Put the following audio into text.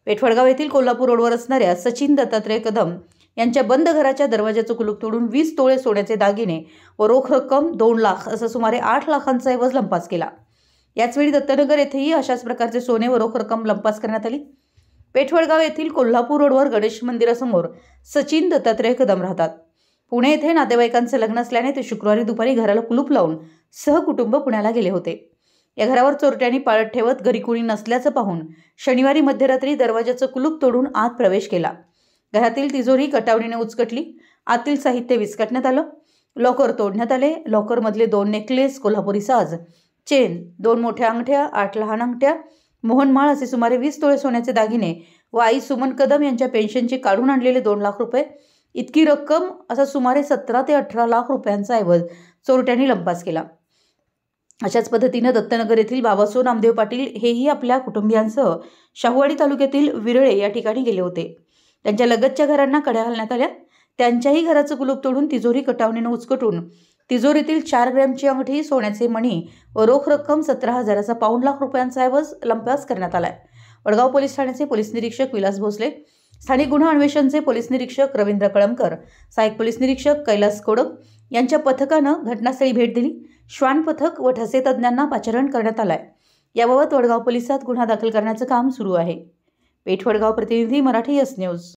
पेठवडगाव येथील कोल्हापूर रोडवर असणाऱ्या सचिन दत्तात्रय कदम यांच्या बंद घराच्या दरवाजाचं कुलूप तोडून 20 तोळे सोन्याचे दागिने व रोख रक्कम 2 लाख असं सुमारे 8 लाखांचा ऐवज लंपास केला। याचवेळी दत्तनगर येथेही अशाच प्रकारचे सोने व रोख रक्कम लंपास करण्यात आली। पेठवडगाव येथील कोल्हापूर रोडवर गणेश मंदिरासमोर सचिन दत्तात्रय कदम राहतात। पुणे येथे नातेवाईकांचे लग्न असल्याने ते शुक्रवारी दुपारी घराला कुलूप लावून सहकुटुंब पुण्याला गेले होते। या घरावर चोरट्यांनी पाळत ठेवत घरी कोणी नसल्याचं पाहून शनिवारी मध्यरात्री दरवाजाचं कुलूप तोडून आत प्रवेश केला। घरातील तिजोरी कटावणीने उचकटली, आतील साहित्य विस्कटण्यात आलं, लॉकर तोडण्यात आले। लॉकरमधले 2 नेकलेस, कोल्हापुरी साज, चेन, 2 मोठ्या अंगठ्या, 8 लहान अंगठ्या, मोहनमाळ असे सुमारे 20 तोळे सोन्याचे दागिने व आई सुमन कदम यांच्या पेन्शनचे काढून आणलेले 2 लाख रुपये इतकी रक्कम असा सुमारे 17 ते 18 लाख रुपयांचा ऐवज चोरट्यांनी लंपास केला। अशाच पद्धतीने दत्तनगर येथील बाबासो नामदेव पाटील हेही आपल्या कुटुंबियांसह शाहूवाडी तालुक्यातील विरळे या ठिकाणी गेले होते। त्यांच्या लगतच्या घरांना कड्या घालण्यात आल्या। त्यांच्याही घराचं कुलूप तोडून तिजोरी कटावणीने उचकटून तिजोरीतील 4 ग्रॅमची अंगठी, सोन्याचे मणी व रोख रक्कम 17,000चा पाऊण लाख रुपयांचा ऐवज लंपास करण्यात आलाय। वडगाव पोलीस ठाण्याचे पोलीस निरीक्षक विलास भोसले, स्थानिक गुन्हा अन्वेषणचे पोलीस निरीक्षक रवींद्र कळमकर, सहाय्यक पोलीस निरीक्षक कैलास कोडक यांच्या पथकानं घटनास्थळी भेट दिली। श्वान पथक व ठसे तज्ञांना पाचारण करण्यात आलाय। याबाबत वडगाव पोलिसात गुन्हा दाखल करण्याचं काम सुरू आहे। पेठवडगाव प्रतिनिधी मराठी यस न्यूज।